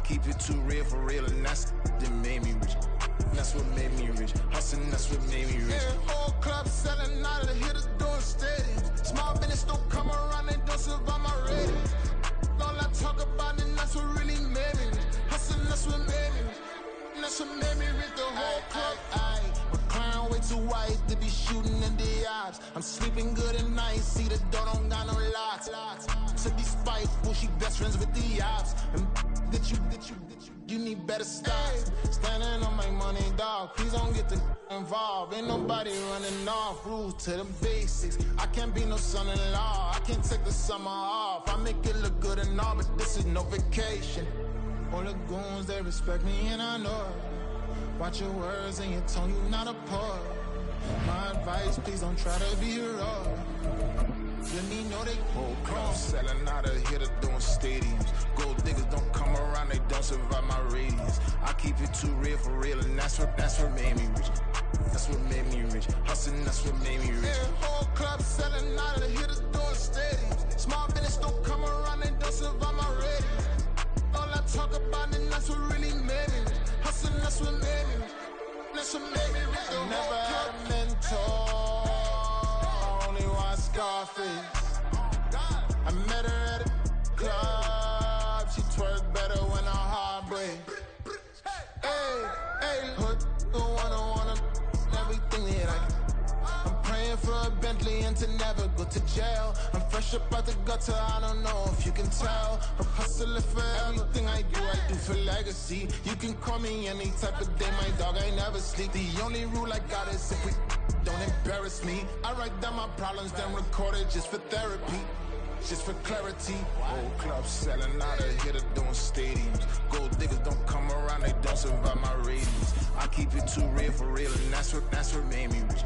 keep it too real for real, and that's that made me rich. That's what made me rich. Hustling, that's what made me rich. Yeah, whole club selling out of the hitters doing stadiums. Small business don't come around, they don't survive my ratings. All I talk about it, that's what really made me rich. Hustling, that's what made me rich. That's what made me rich. The whole club. My clown way too white to be shooting in the ops. I'm sleeping good at night, see the door don't got no locks. To be spiteful, she best friends with the ops. And you need better stop. Standing on my money, dog. Please don't get involved. Ain't nobody running off. Rules to the basics. I can't be no son-in-law. I can't take the summer off. I make it look good and all, but this is no vacation. All the goons, they respect me and I know it. Watch your words and your tone, you not a poet. My advice, please don't try to be heroic. Let me know they whole club selling out of here to doing stadiums. Gold diggers don't come around, they don't survive my radius. I keep it too real for real, and that's what made me rich. That's what made me rich. Hustling, that's what made me rich. Yeah, whole club selling out of the here to doing stadiums. Small business don't come around, they don't survive my radius. All I talk about it, that's what really made me rich. Hustling, that's what made me rich. That's what made me rich. I never had a mentor. Only watch Scarface. I met her at a club. She twerk better when her heart breaks. Hey, hood, wanna everything that I can. I'm praying for a Bentley and to never go to jail. I'm fresh up out the gutter, I don't know if you can tell. I'm hustling for everything I do for legacy. You can call me any type of day, my dog, I never sleep. The only rule I got is if we don't embarrass me. I write down my problems, then record it just for therapy. Just for clarity. Whole club selling out of here to doing stadiums. Gold diggers don't come around, they don't survive my ratings. I keep it too real for real, and that's what made me rich.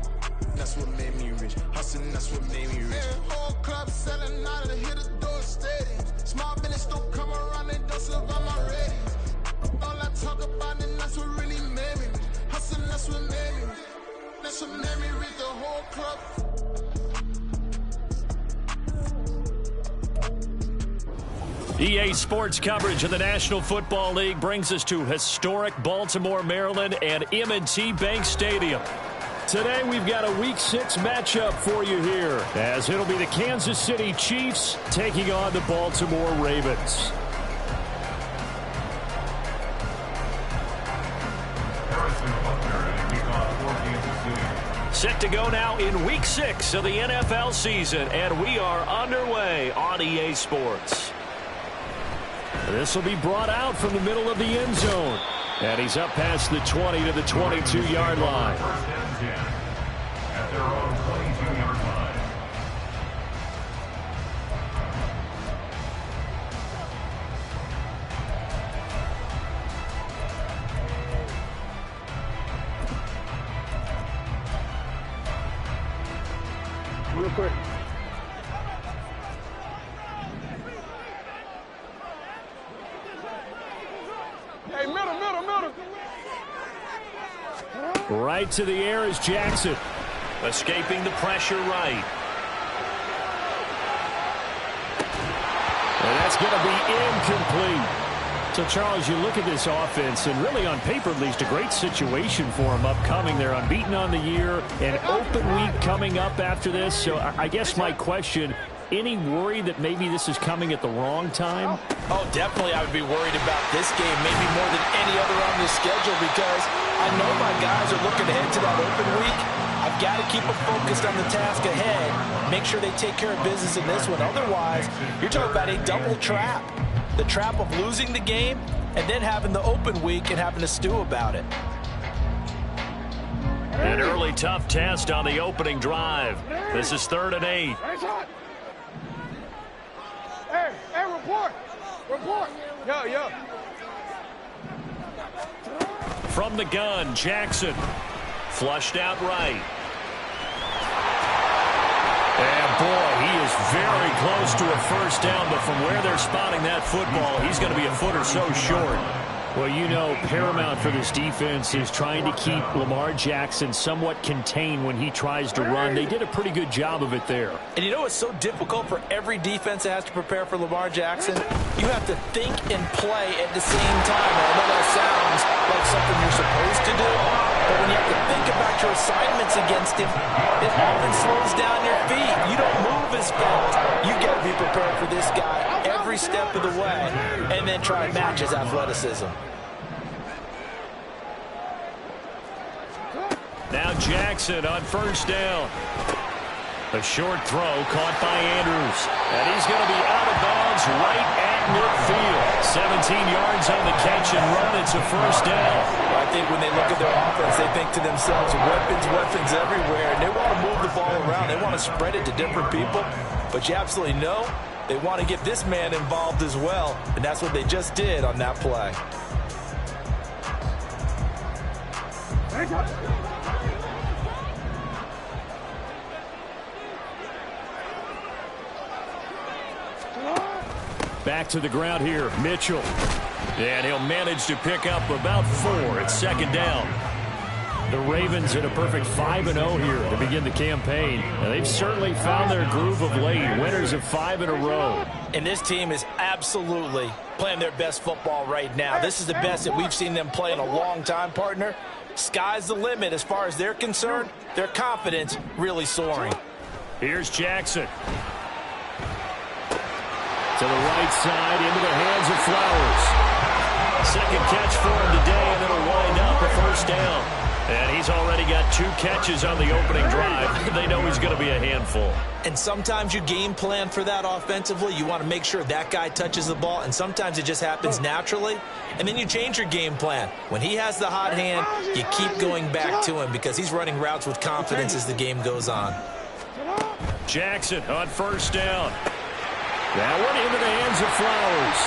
That's what made me rich. Hustling, that's what made me rich. Yeah, whole club selling out of here to doing stadiums. Small business don't come around, they don't survive my ratings. All I talk about it, that's what really made me rich. Hustling, that's what made me rich. That's what made me rich. The whole club. EA Sports coverage of the National Football League brings us to historic Baltimore, Maryland, and M&T Bank Stadium. Today we've got a Week 6 matchup for you here, as it'll be the Kansas City Chiefs taking on the Baltimore Ravens. Set to go now in Week 6 of the NFL season, and we are underway on EA Sports. This will be brought out from the middle of the end zone. And he's up past the 20 to the 22-yard line. At their own 22-yard line. Real quick. Hey, middle. Right to the air is Jackson. Escaping the pressure right. And that's going to be incomplete. So, Charles, you look at this offense, and really on paper, at least, a great situation for them upcoming. They're unbeaten on the year, an open week coming up after this. So I guess my question, any worry that maybe this is coming at the wrong time? Oh, definitely I would be worried about this game, maybe more than any other on this schedule, because I know my guys are looking ahead to that open week. I've got to keep them focused on the task ahead, make sure they take care of business in this one. Otherwise, you're talking about a double trap. The trap of losing the game and then having the open week and having to stew about it. An early tough test on the opening drive. This is 3rd and 8. Hey, report. Yo. From the gun, Jackson. Flushed out right. And, boy, he is very close to a first down, but from where they're spotting that football, he's going to be a foot or so short. Well, you know, paramount for this defense is trying to keep Lamar Jackson somewhat contained when he tries to run. They did a pretty good job of it there. And you know what's so difficult for every defense that has to prepare for Lamar Jackson? You have to think and play at the same time. I know that sounds like something you're supposed to do, but when you have to think about your assignments against him, it often slows down your feet. You don't move as fast. You got to be prepared for this guy every step of the way and then try and match his athleticism. Now Jackson on first down. A short throw caught by Andrews. And he's going to be out of bounds right at midfield. 17 yards on the catch and run. It's a first down. I think when they look at their offense, they think to themselves, weapons everywhere. And they want to move the ball around. They want to spread it to different people. But you absolutely know they want to get this man involved as well. And that's what they just did on that play. Back to the ground here, Mitchell. And he'll manage to pick up about 4 at second down. The Ravens hit a perfect 5-0 here to begin the campaign. And they've certainly found their groove of late. Winners of 5 in a row. And this team is absolutely playing their best football right now. This is the best that we've seen them play in a long time, partner. Sky's the limit as far as they're concerned. Their confidence really soaring. Here's Jackson. To the right side, into the hands of Flowers. Second catch for him today, and it'll wind up a first down. And he's already got 2 catches on the opening drive. They know he's going to be a handful. And sometimes you game plan for that offensively. You want to make sure that guy touches the ball, and sometimes it just happens naturally. And then you change your game plan. When he has the hot hand, you keep going back to him because he's running routes with confidence as the game goes on. Jackson on first down. That one into the hands of Flowers.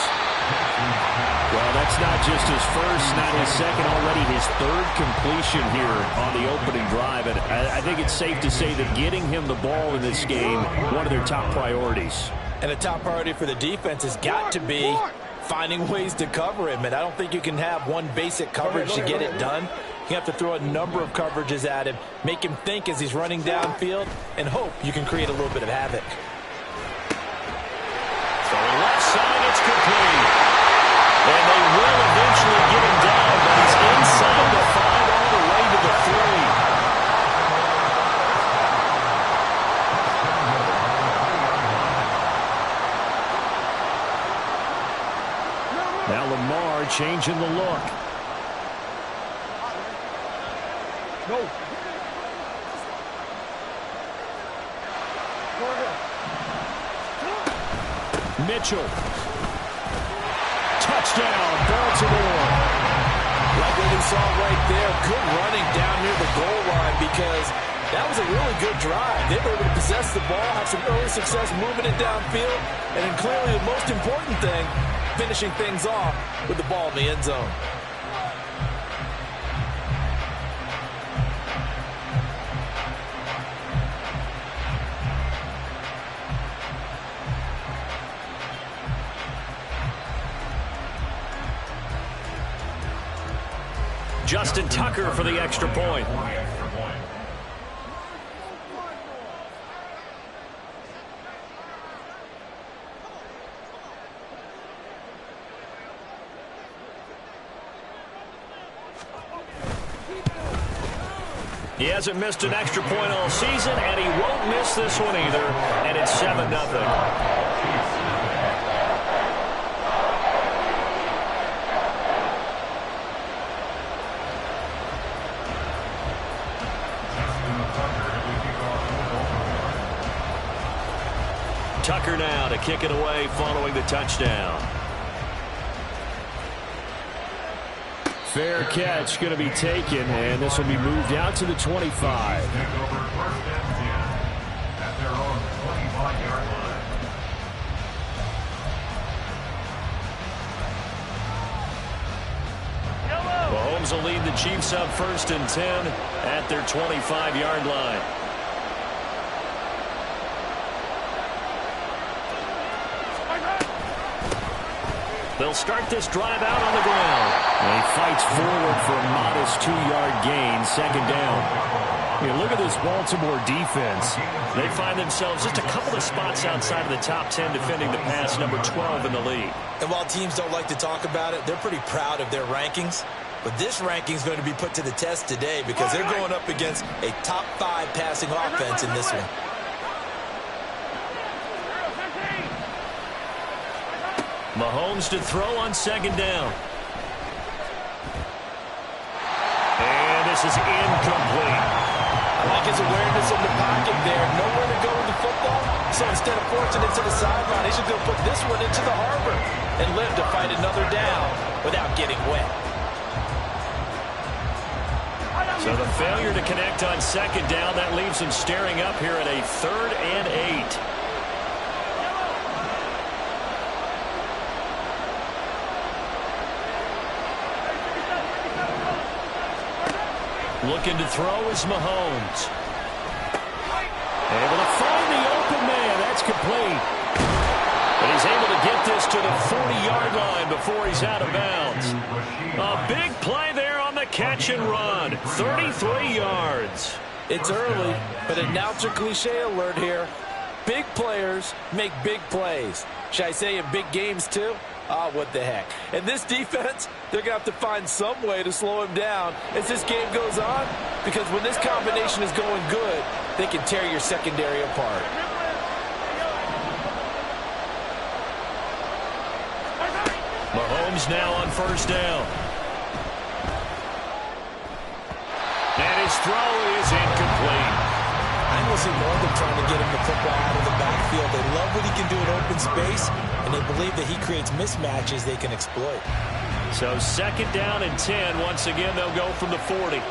Well, that's not just his first, not his second, already his 3rd completion here on the opening drive. And I think it's safe to say that getting him the ball in this game, one of their top priorities. And a top priority for the defense has got to be finding ways to cover him. And I don't think you can have one basic coverage to get it done. You have to throw a number of coverages at him, make him think as he's running downfield, and hope you can create a little bit of havoc. So left side, it's complete. And they will eventually get him down, but he's inside the 5 all the way to the 3. Now Lamar changing the look. No. Go ahead. Mitchell. Touchdown, Baltimore. Like what we saw right there, good running down near the goal line because that was a really good drive. They were able to possess the ball, have some early success moving it downfield, and then clearly the most important thing, finishing things off with the ball in the end zone. Justin Tucker for the extra point. He hasn't missed an extra point all season, and he won't miss this one either, and it's 7-0. Tucker now to kick it away following the touchdown. Fair catch going to be taken, and this will be moved out to the 25. Mahomes will lead the Chiefs up 1st and 10 at their 25-yard line. They'll start this drive out on the ground. And he fights forward for a modest 2-yard gain, second down. Yeah, look at this Baltimore defense. They find themselves just a couple of spots outside of the top 10 defending the pass, number 12 in the league. And while teams don't like to talk about it, they're pretty proud of their rankings. But this ranking is going to be put to the test today because they're going up against a top 5 passing offense in this one. Mahomes to throw on second down. And this is incomplete. I like his awareness in the pocket there. Nowhere to go with the football. So instead of forcing it to the sideline, he's just going to put this one into the harbor and live to fight another down without getting wet. So the failure to connect on second down, that leaves him staring up here at a 3rd and 8. Looking to throw is Mahomes. Able to find the open man. That's complete. And he's able to get this to the 40-yard line before he's out of bounds. A big play there on the catch and run. 33 yards. It's early, but announcer cliche alert here. Big players make big plays. Should I say in big games too? Ah, what the heck. And this defense, they're going to have to find some way to slow him down as this game goes on, because when this combination is going good, they can tear your secondary apart. Mahomes now on first down. And his throw is incomplete. I will see more than trying to get him the football out of the backfield. They love what he can do in open space, and they believe that he creates mismatches they can exploit. So second down and 10. Once again, they'll go from the 40.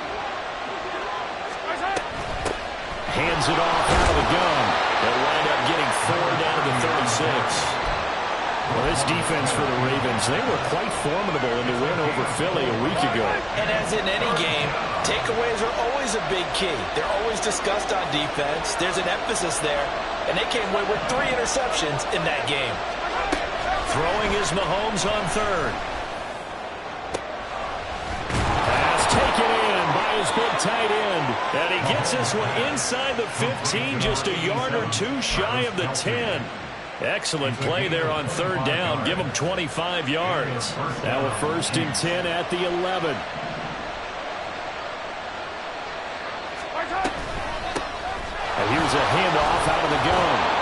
Hands it off out of the gun. They'll wind up getting 4 down to the 36. Well, this defense for the Ravens, they were quite formidable in the win over Philly a week ago. And as in any game, takeaways are always a big key. They're always discussed on defense. There's an emphasis there, and they came away with 3 interceptions in that game. Throwing is Mahomes on third. Pass taken in by his big tight end. And he gets this one inside the 15, just a yard or 2 shy of the 10. Excellent play there on third down. Give him 25 yards. Now a 1st and 10 at the 11. And here's a handoff out of the gun.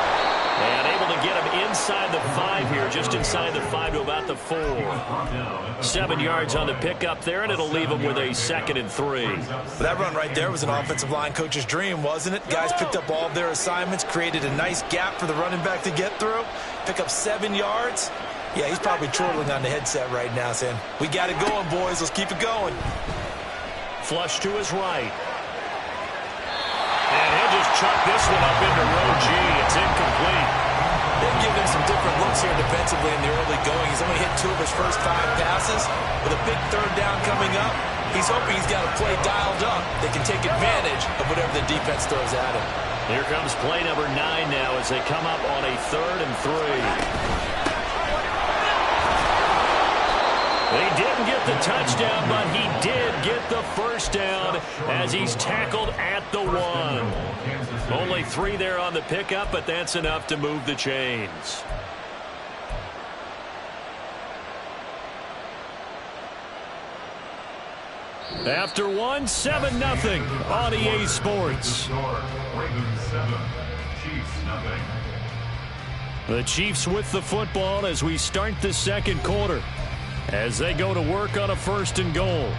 And able to get him inside the 5 here, just inside the 5 to about the 4. 7 yards on the pickup there, and it'll leave him with a 2nd and 3. But that run right there was an offensive line coach's dream, wasn't it? Guys picked up all of their assignments, created a nice gap for the running back to get through, pick up 7 yards. Yeah, he's probably chortling on the headset right now saying, we got it going, boys. Let's keep it going. Flush to his right. And he'll just chuck this one up into row G. It's incomplete. They've given him some different looks here defensively in the early going. He's only hit 2 of his first 5 passes. With a big 3rd down coming up, he's hoping he's got a play dialed up that can take advantage of whatever the defense throws at him. Here comes play number 9 now as they come up on a 3rd and 3. They didn't get the touchdown, but he did get the first down as he's tackled at the 1. Only 3 there on the pickup, but that's enough to move the chains. After 1, 7-0 on EA Sports. Ravens 7, Chiefs nothing. The Chiefs with the football as we start the second quarter, as they go to work on a 1st and goal.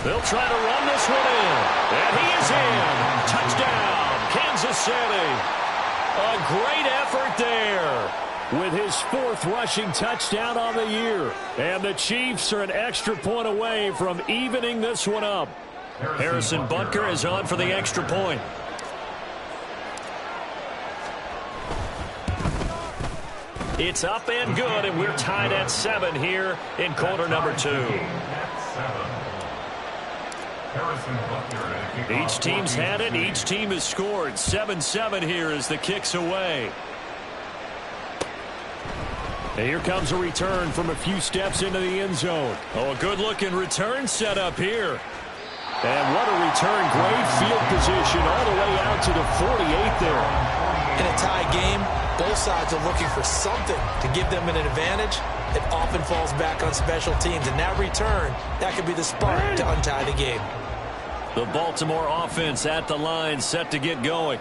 They'll try to run this one in. And he is in. Touchdown, Kansas City. A great effort there with his 4th rushing touchdown on the year. And the Chiefs are an extra point away from evening this one up. Harrison Butker is on for the extra point. It's up and good, and we're tied at 7 here in quarter number 2. Each team's had it. Each team has scored. 7-7 here as the kick's away. And here comes a return from a few steps into the end zone. Oh, a good-looking return set up here. And what a return. Great field position all the way out to the 48 there. In a tie game, both sides are looking for something to give them an advantage. It often falls back on special teams. And that return, that could be the spark to untie the game. The Baltimore offense at the line, set to get going.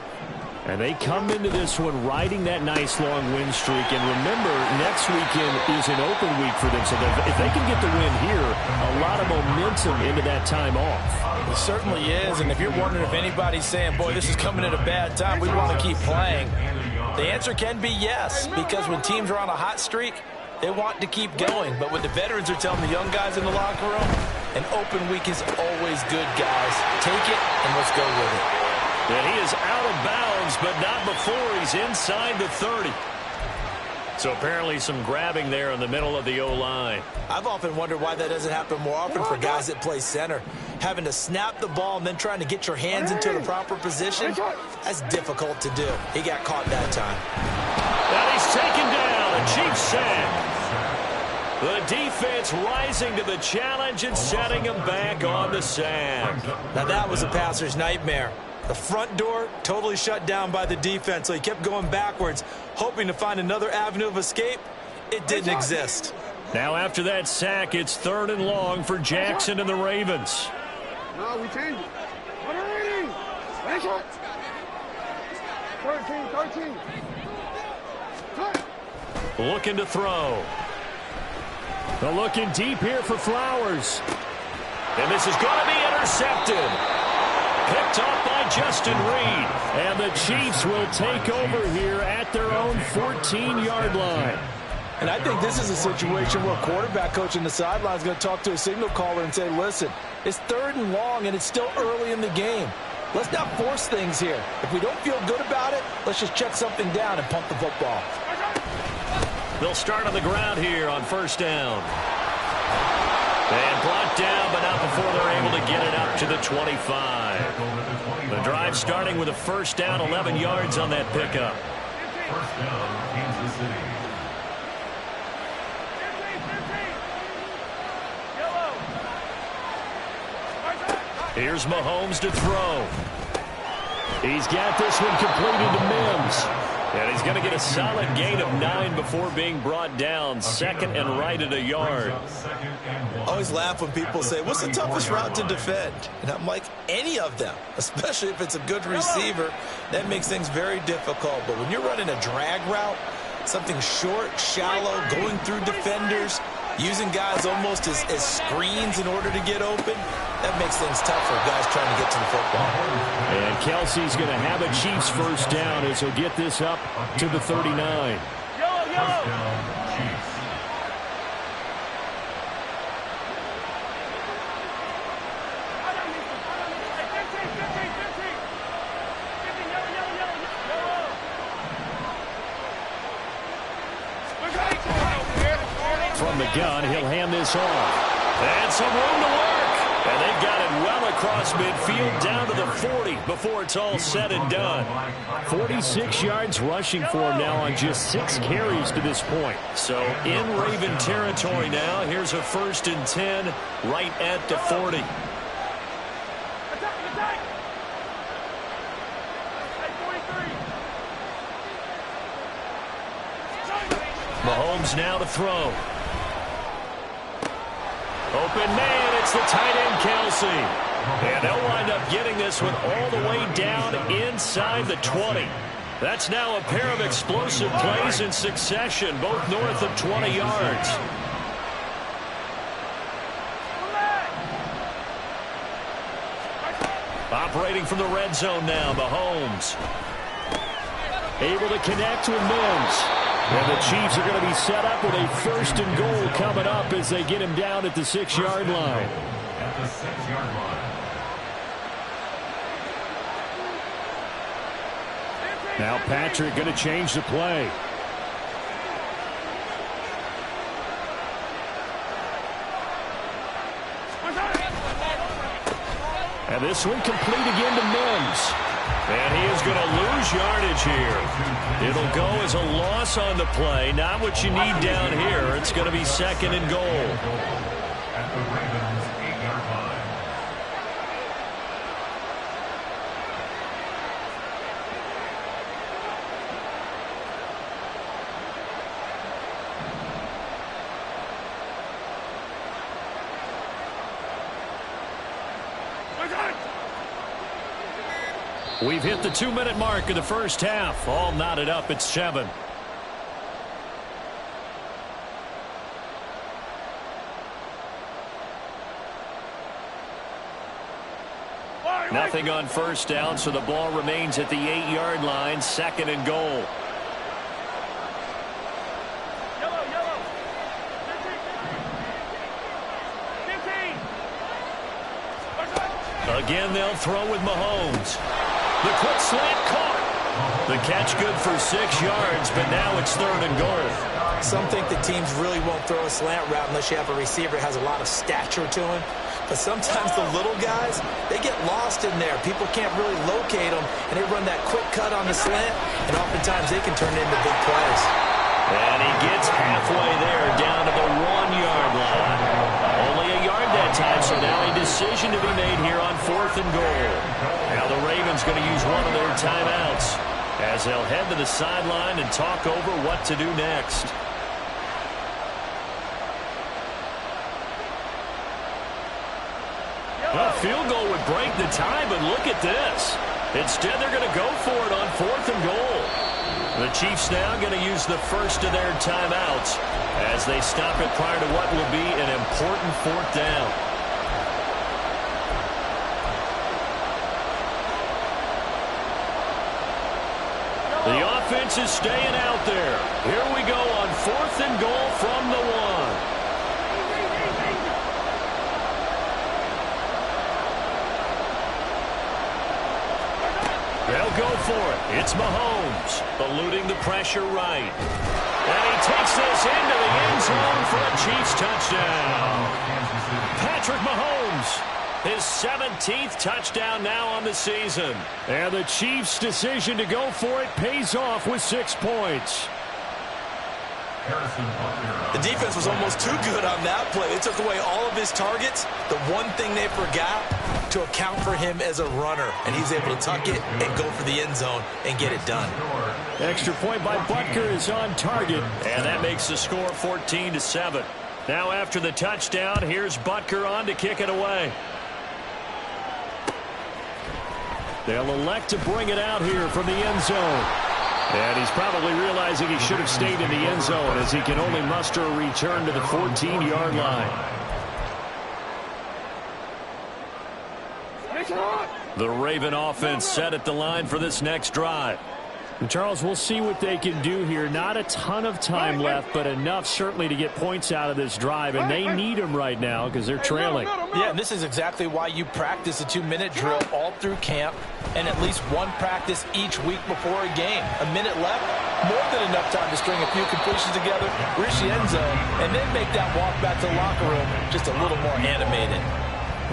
And they come into this one riding that nice long win streak. And remember, next weekend is an open week for them. So if they can get the win here, a lot of momentum into that time off. It certainly is. And if you're wondering if anybody's saying, boy, this is coming at a bad time, we want to keep playing, the answer can be yes. Because when teams are on a hot streak, they want to keep going. But what the veterans are telling the young guys in the locker room, an open week is always good, guys. Take it and let's go with it. And he is out of bounds, but not before he's inside the 30. So apparently some grabbing there in the middle of the O-line. I've often wondered why that doesn't happen more often for guys that play center. Having to snap the ball and then trying to get your hands into the proper position, that's difficult to do. He got caught that time. And he's taken down, a Chiefs sack. The defense rising to the challenge and setting him back on the sack. Now that was a passer's nightmare. The front door totally shut down by the defense, so he kept going backwards, hoping to find another avenue of escape. It didn't exist. Now after that sack, it's 3rd and long for Jackson and the Ravens. No, we changed it. 13. Looking to throw. They're looking deep here for Flowers. And this is going to be intercepted. Picked off by Justin Reed. And the Chiefs will take over here at their own 14-yard line. And I think this is a situation where a quarterback coach on the sideline is going to talk to a signal caller and say, listen, it's 3rd and long and it's still early in the game. Let's not force things here. If we don't feel good about it, let's just check something down and pump the football. They'll start on the ground here on 1st down. And brought down, but not before they're able to get it up to the 25. The drive starting with a 1st down, 11 yards on that pickup. 1st down, Kansas City. Here's Mahomes to throw. He's got this one completed to Mims. And he's going to get a solid gain of 9 before being brought down. 2nd and right at a yard. I always laugh when people say, what's the toughest route to defend? And I'm like, any of them, especially if it's a good receiver. That makes things very difficult. But when you're running a drag route, something short, shallow, going through defenders, using guys almost as screens in order to get open, that makes things tough for guys trying to get to the football. And Kelsey's going to have a Chiefs 1st down as he'll get this up to the 39. From the gun, he'll hand this off. And some room to work. And they've got it well across midfield down to the 40 before it's all said and done. 46 yards rushing for him now on just 6 carries to this point. So in Raven territory now. Here's a 1st and 10 right at the 40. Mahomes now to throw. Open man, it's the tight end, Kelsey. And they'll wind up getting this one all the way down inside the 20. That's now a pair of explosive plays in succession, both north of 20 yards. Operating from the red zone now, Mahomes. Able to connect with Mims. And the Chiefs are going to be set up with a 1st and goal coming up as they get him down at the 6-yard line. At the 6-yard line. Now Patrick going to change the play. And this one complete again to Mims. And he is going to lose yardage here. It'll go as a loss on the play. Not what you need down here. It's going to be second and goal. At the Ravens' 8-yard line. We've hit the 2-minute mark of the first half. All knotted up at 7. Nothing on first down, so the ball remains at the 8-yard line, second and goal. Again, they'll throw with Mahomes. The quick slant caught. The catch good for 6 yards, but now it's third and goal. Some think the teams really won't throw a slant route unless you have a receiver that has a lot of stature to him. But sometimes the little guys, they get lost in there. People can't really locate them, and they run that quick cut on the slant, and oftentimes they can turn it into big plays. And he gets halfway there, down to the 1-yard line. Only a yard that time, so now a decision to be made here on 4th and goal. Now the Ravens going to use one of their timeouts as they'll head to the sideline and talk over what to do next. Well, field goal would break the tie, but look at this. Instead, they're going to go for it on 4th and goal. The Chiefs now going to use the first of their timeouts as they stop it prior to what will be an important 4th down. The offense is staying out there. Here we go on 4th and goal from the 1. They'll go for it. It's Mahomes, eluding the pressure right. And he takes this into the end zone for a Chiefs touchdown. Patrick Mahomes, his 17th touchdown now on the season. And the Chiefs' decision to go for it pays off with 6 points. The defense was almost too good on that play. They took away all of his targets. The one thing they forgot, to account for him as a runner. And he's able to tuck it and go for the end zone and get it done. Extra point by Butker is on target. And that makes the score 14-7. Now after the touchdown, here's Butker on to kick it away. They'll elect to bring it out here from the end zone. And he's probably realizing he should have stayed in the end zone as he can only muster a return to the 14-yard line. The Raven offense set at the line for this next drive. And Charles, we'll see what they can do here. Not a ton of time left, but enough certainly to get points out of this drive. And they need them right now because they're trailing. Yeah, and this is exactly why you practice a 2-minute drill all through camp and at least one practice each week before a game. A minute left, more than enough time to string a few completions together, reach the end zone, and then make that walk back to the locker room just a little more animated.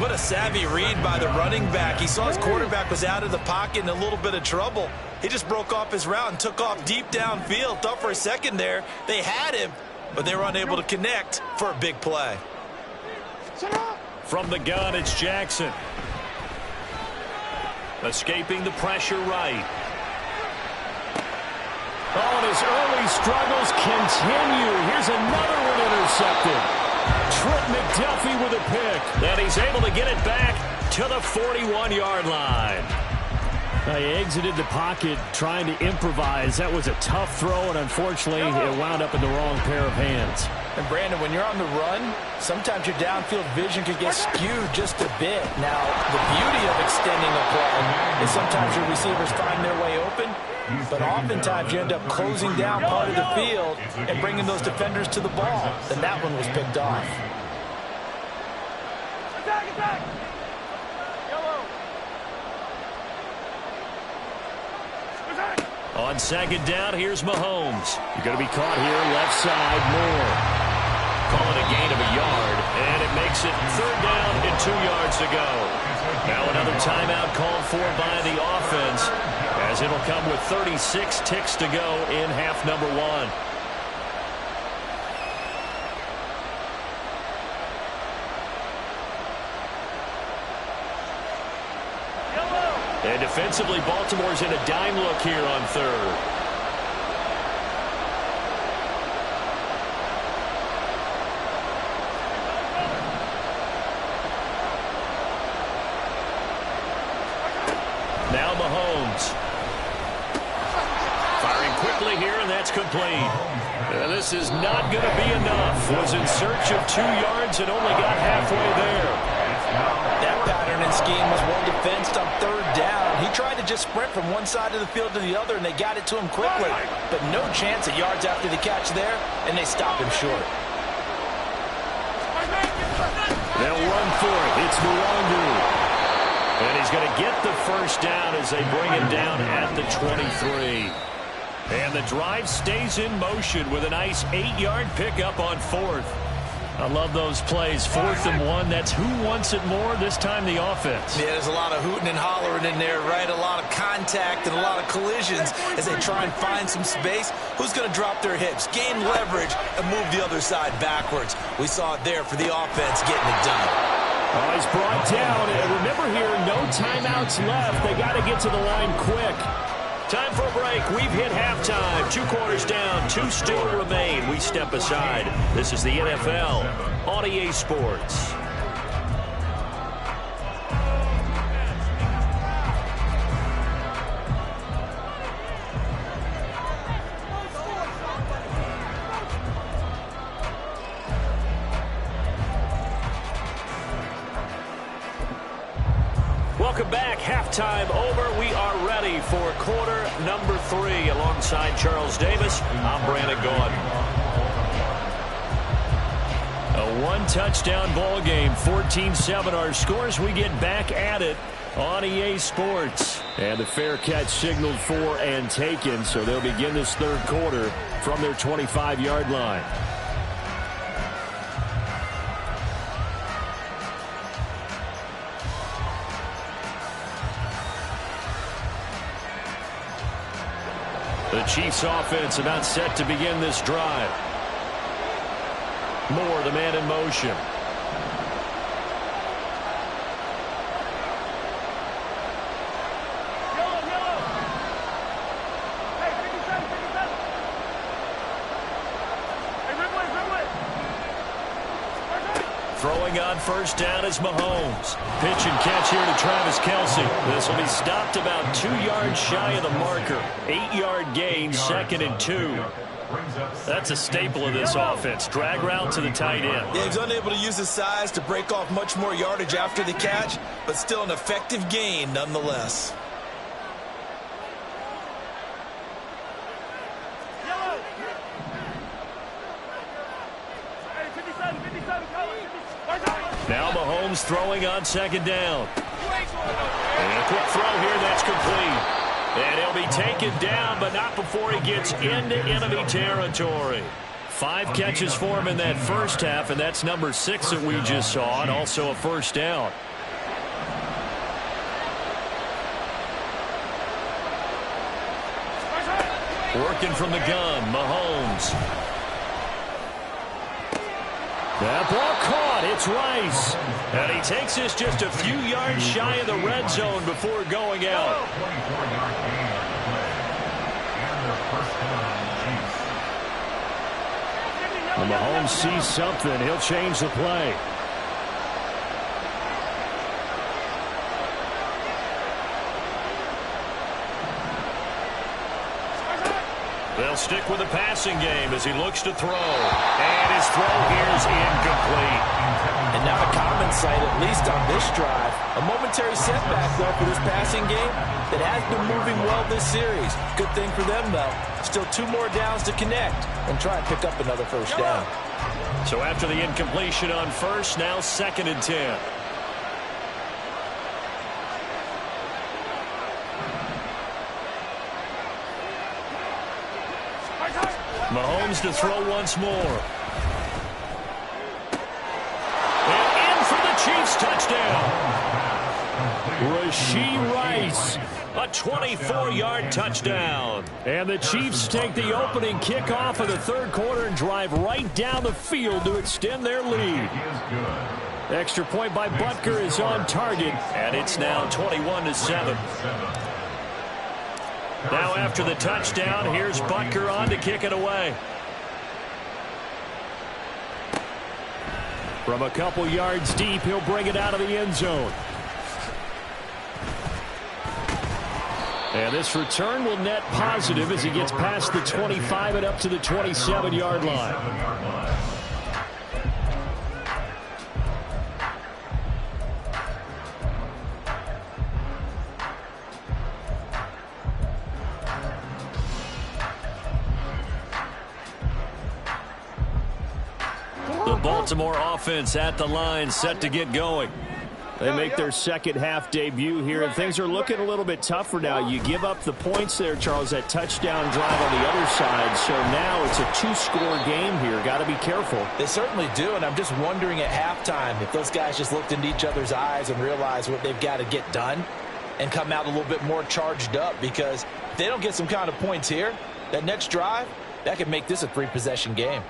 What a savvy read by the running back. He saw his quarterback was out of the pocket in a little bit of trouble. He just broke off his route and took off deep downfield. Thought for a second there they had him, but they were unable to connect for a big play. From the gun, it's Jackson. Escaping the pressure right. Oh, and his early struggles continue. Here's another one intercepted. Trent McDuffie with a pick. And he's able to get it back to the 41-yard line. He exited the pocket trying to improvise. That was a tough throw, and unfortunately, it wound up in the wrong pair of hands. And Brandon, when you're on the run, sometimes your downfield vision could get skewed just a bit. Now, the beauty of extending a play is sometimes your receivers find their way open, but oftentimes you end up closing down part of the field and bringing those defenders to the ball. And that one was picked off. Attack! On second down, here's Mahomes. You're going to be caught here, left side, Moore. Call it a gain of a yard, And it makes it 3rd down and 2 yards to go. Now another timeout called for by the offense, as it'll come with 36 ticks to go in half number 1. And defensively, Baltimore's in a dime look here on 3rd. Now Mahomes. Firing quickly here, and that's complete. This is not going to be enough. Was in search of 2 yards and only got halfway there. That pattern and scheme was well defensed on 3rd down. He tried to just sprint from one side of the field to the other, and they got it to him quickly. But no chance of yards after the catch there, and they stopped him short. They'll run for it. It's Mwangu. And he's going to get the first down as they bring him down at the 23. And the drive stays in motion with a nice 8-yard pickup on 4th. I love those plays. 4th and 1. That's who wants it more, this time the offense. Yeah, there's a lot of hooting and hollering in there, right? A lot of contact and a lot of collisions as they try and find some space. Who's going to drop their hips, gain leverage, and move the other side backwards? We saw it there for the offense getting it done. Oh, he's brought down. And remember here, no timeouts left. They got to get to the line quick. Time for a break. We've hit halftime. 2 quarters down. 2 still remain. We step aside. This is the NFL on EA Sports. Welcome back. Halftime over. We are ready for quarter number 3. Alongside Charles Davis, I'm Brandon Gaudin. A 1-touchdown ball game. 14-7 our scores. We get back at it on EA Sports. And the fair catch signaled for and taken, so they'll begin this 3rd quarter from their 25-yard line. The Chiefs offense about set to begin this drive. Moore, the man in motion. Throwing on first down is Mahomes. Pitch and catch here to Travis Kelce. This will be stopped about 2 yards shy of the marker. 8-yard gain, 2nd and 2. That's a staple of this offense. Drag route to the tight end. Yeah, he's unable to use his size to break off much more yardage after the catch, but still an effective gain nonetheless. Now Mahomes throwing on 2nd down. And a quick throw here, that's complete. And he'll be taken down, but not before he gets into enemy territory. 5 catches for him in that first half, and that's number 6 that we just saw, and also a first down. Working from the gun, Mahomes. That ball caught. It's Rice. And he takes this just a few yards shy of the red zone before going out. When Mahomes sees something, he'll change the play. They'll stick with the passing game as he looks to throw. And his throw here is incomplete. And not a common sight, at least on this drive. A momentary setback, though, for this passing game that has been moving well this series. Good thing for them, though. Still 2 more downs to connect and try and pick up another first down. So after the incompletion on first, now 2nd and 10. Mahomes to throw once more. Chiefs touchdown. Rashee Rice, a 24-yard touchdown. And the Chiefs take the opening kickoff of the third quarter and drive right down the field to extend their lead. Extra point by Butker is on target, and it's now 21-7. Now after the touchdown, here's Butker on to kick it away. From a couple yards deep, he'll bring it out of the end zone. And this return will net positive as he gets past the 25 and up to the 27-yard line. The Baltimore offense at the line, set to get going. They make their second half debut here, and things are looking a little bit tougher now. You give up the points there, Charles, that touchdown drive on the other side. So now it's a two-score game here. Got to be careful. They certainly do, and I'm just wondering at halftime if those guys just looked into each other's eyes and realized what they've got to get done and come out a little bit more charged up, because if they don't get some kind of points here, that next drive, that could make this a three-possession game.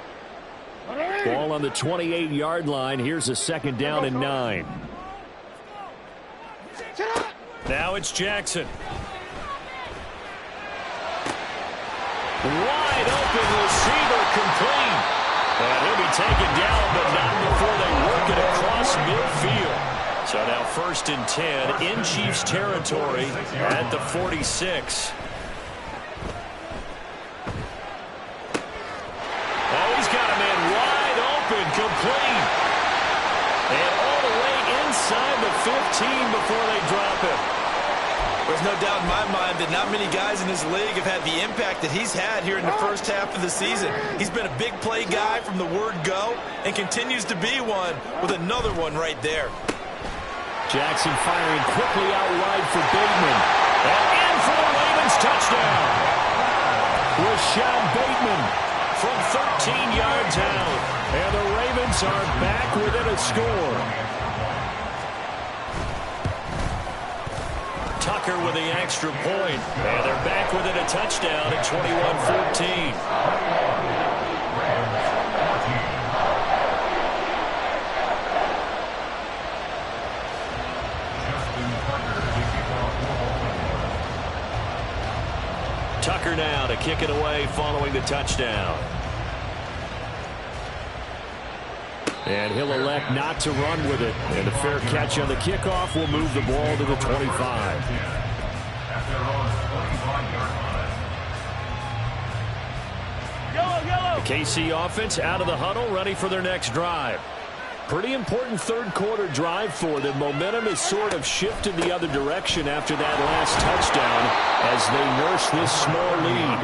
Ball on the 28-yard line. Here's a second down and 9. Now it's Jackson. Wide open receiver, complete. And he'll be taken down, but not before they work it across midfield. So now 1st and 10 in Chiefs territory at the 46. Oh, he's got a man wide open, complete. And all the way inside the 15 before they drop it. There's no doubt in my mind that not many guys in this league have had the impact that he's had here in the first half of the season. He's been a big play guy from the word go and continues to be one with another one right there. Jackson firing quickly out wide for Bateman. And in for the Ravens touchdown. Rashad Bateman from 13 yards out. And the Ravens are back within a score. Tucker with the extra point. And they're back within a touchdown at 21-14. Tucker now to kick it away following the touchdown. And he'll elect not to run with it. And a fair catch on the kickoff will move the ball to the 25. The KC offense out of the huddle, ready for their next drive. Pretty important third quarter drive for them. Momentum has sort of shifted the other direction after that last touchdown as they nurse this small lead.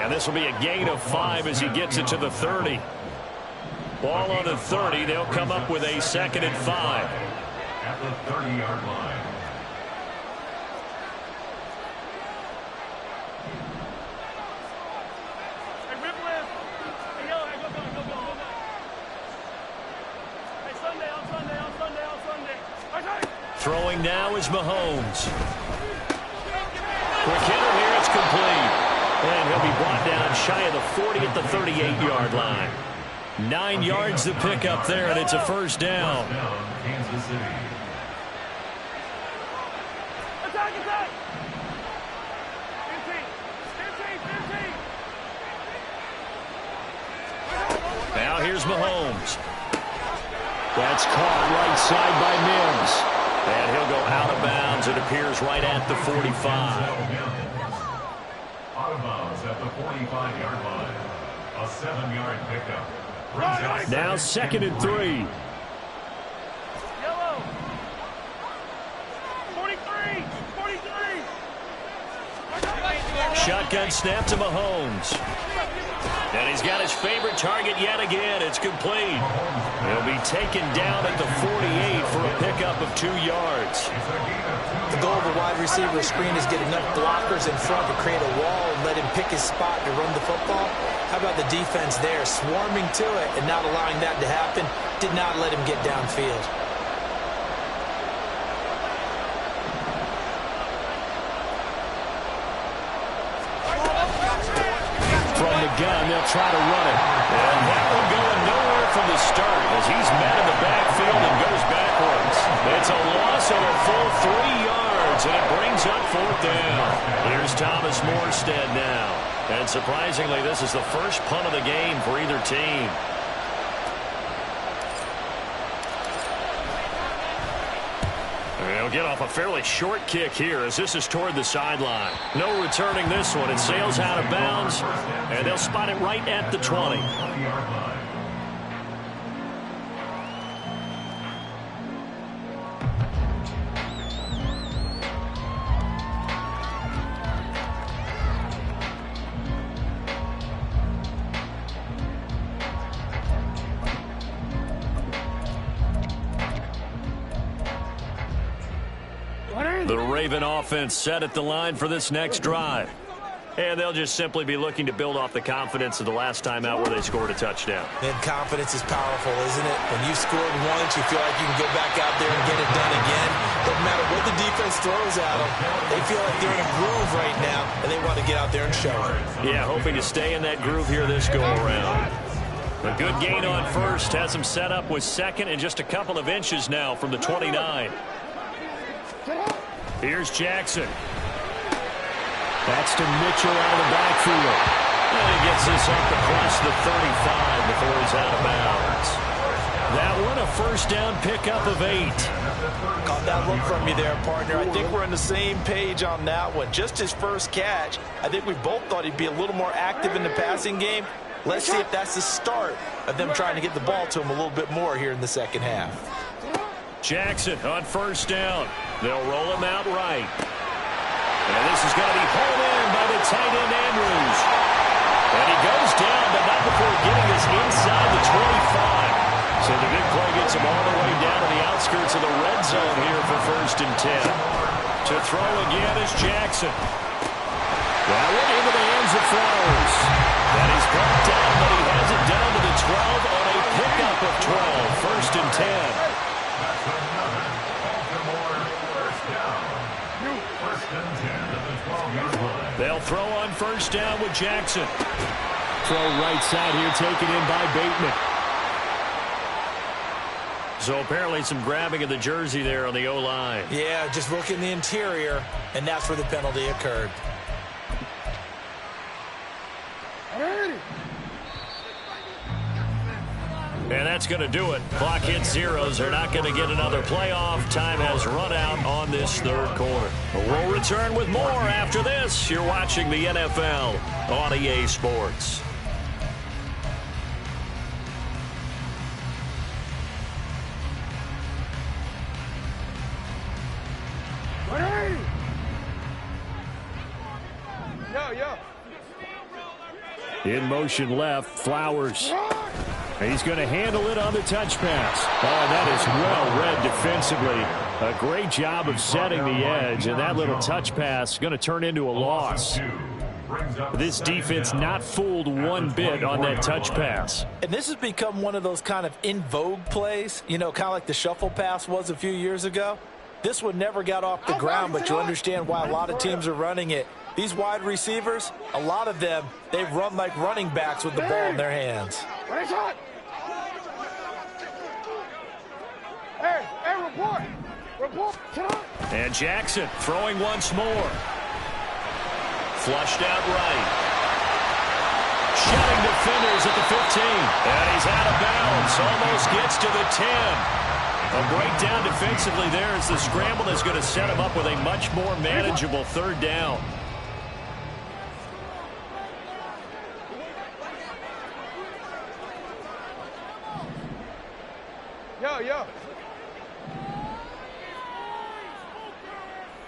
And this will be a gain of 5 as he gets it to the 30. Ball on the 30. They'll come up with a 2nd and 5. At the 30-yard line. Throwing now is Mahomes. Quick hitter here, it's complete. And he'll be brought down shy of the 40 at the 38-yard line. 9 yards to pick up there, and it's a first down. Kansas City. Now here's Mahomes. That's caught right side by Mims. And he'll go out of bounds. It appears right at the 45. Out of bounds at the 45-yard line. A 7-yard pickup. Now 2nd and 3. Yellow. 43. Shotgun snap to Mahomes. And he's got his favorite target yet again. It's complete. He'll be taken down at the 48 for a pickup of 2 yards. The goal of a wide receiver screen is get enough blockers in front to create a wall and let him pick his spot to run the football. How about the defense there, swarming to it and not allowing that to happen? Did not let him get downfield. gun. They'll try to run it. And that one going nowhere from the start as he's met in the backfield and goes backwards. It's a loss of a full 3 yards, and it brings up 4th down. Here's Thomas Morstead now. And surprisingly, this is the first punt of the game for either team. They'll get off a fairly short kick here as this is toward the sideline. No returning this one. It sails out of bounds, and they'll spot it right at the 20. The Raven offense set at the line for this next drive. And they'll just simply be looking to build off the confidence of the last time out where they scored a touchdown. And confidence is powerful, isn't it? When you scored once, you feel like you can go back out there and get it done again. Doesn't matter what the defense throws at them. They feel like they're in a groove right now, and they want to get out there and show it. Yeah, hoping to stay in that groove here this go-around. A good gain on first has them set up with second and just a couple of inches now from the 29. Here's Jackson. That's to Mitchell out of the backfield. And he gets this up across the 35 before he's out of bounds. That one a first down pickup of 8. Caught that look from you there, partner. I think we're on the same page on that one. Just his first catch. I think we both thought he'd be a little more active in the passing game. Let's see if that's the start of them trying to get the ball to him a little bit more here in the second half. Jackson on first down. They'll roll him out right. And this is going to be pulled in by the tight end Andrews. And he goes down, but not before getting us inside the 25. So the big play gets him all the way down to the outskirts of the red zone here for 1st and 10. To throw again is Jackson. That one into the hands of Flowers. And he's brought down, but he has it down to the 12 on a pickup of 12. 1st and 10. They'll throw on first down with Jackson. Throw right side here, taken in by Bateman. So apparently some grabbing of the jersey there on the O-line. Yeah, just look in the interior, and that's where the penalty occurred. And that's going to do it. Clock hits zeros. They're not going to get another playoff. Time has run out on this 3rd quarter. We'll return with more after this. You're watching the NFL on EA Sports. In motion left, Flowers. He's going to handle it on the touch pass. Oh, that is well read defensively. A great job of setting the edge, and that little touch pass is going to turn into a loss. This defense not fooled one bit on that touch pass. And this has become one of those kind of in vogue plays, you know, kind of like the shuffle pass was a few years ago. This one never got off the ground, but you understand why a lot of teams are running it. These wide receivers, a lot of them, they run like running backs with the ball in their hands. Hey, report. Report. And Jackson throwing once more. Flushed out right. Shutting defenders at the 15. And he's out of bounds. Almost gets to the 10. A breakdown defensively there as the scramble is going to set him up with a much more manageable 3rd down. Yo.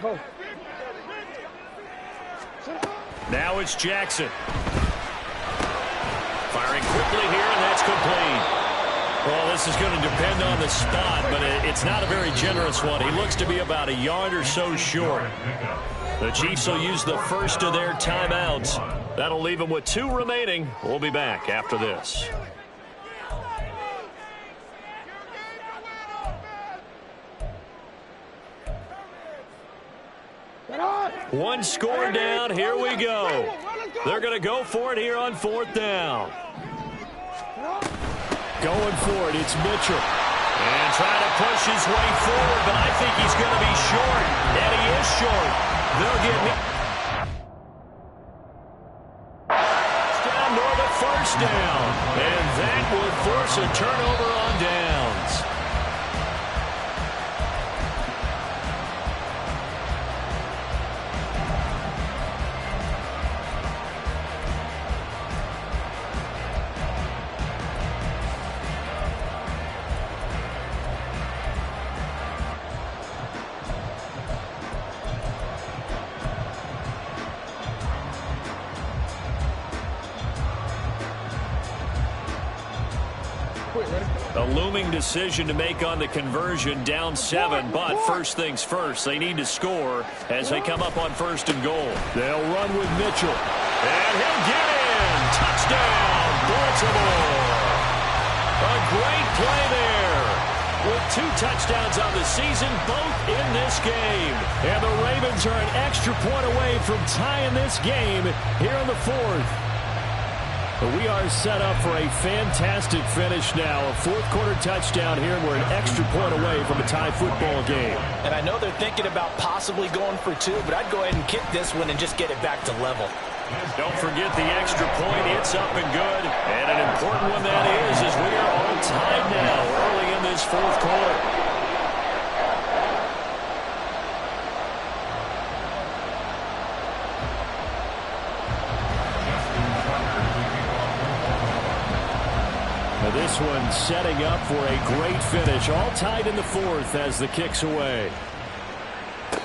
Go. Now it's Jackson. Firing quickly here, and that's complete. Well, this is going to depend on the spot, but it's not a very generous one. He looks to be about a yard or so short. The Chiefs will use the first of their timeouts. That'll leave them with 2 remaining. We'll be back after this. One score down. Here we go. They're going to go for it here on 4th down. Going for it, it's Mitchell. And trying to push his way forward, but I think he's going to be short. And he is short. They'll get down nor the first down. And that will force a turnover on downs. A looming decision to make on the conversion, down 7, but first things first, they need to score as they come up on 1st and goal. They'll run with Mitchell, and he'll get in. Touchdown, Baltimore. A great play there. With 2 touchdowns on the season, both in this game. And the Ravens are an extra point away from tying this game here in the 4th. We are set up for a fantastic finish now. A 4th quarter touchdown here, and we're an extra point away from a tie football game. And I know they're thinking about possibly going for 2, but I'd go ahead and kick this one and just get it back to level. Don't forget the extra point. It's up and good. And an important one that is, as we are all tied now early in this 4th quarter. This one setting up for a great finish. All tied in the 4th as the kick's away.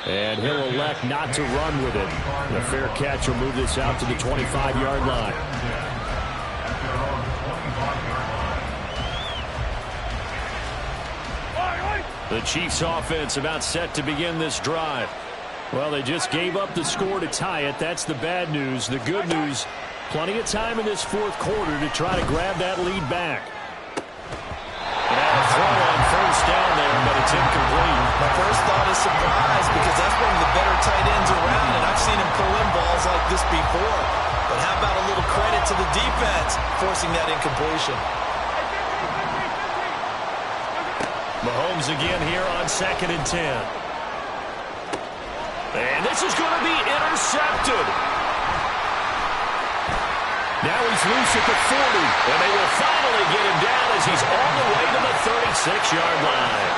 And he'll elect not to run with it. The fair catch will move this out to the 25-yard line. The Chiefs offense about set to begin this drive. Well, they just gave up the score to tie it. That's the bad news. The good news, plenty of time in this 4th quarter to try to grab that lead back. Throw on 1st down there, but it's incomplete. My first thought is surprise, because that's one of the better tight ends around, and I've seen him pull in balls like this before. But how about a little credit to the defense forcing that incompletion? Mahomes again here on 2nd and 10. And this is going to be intercepted. Now he's loose at the 40, and they will finally get him down as he's all the way to the 36-yard line.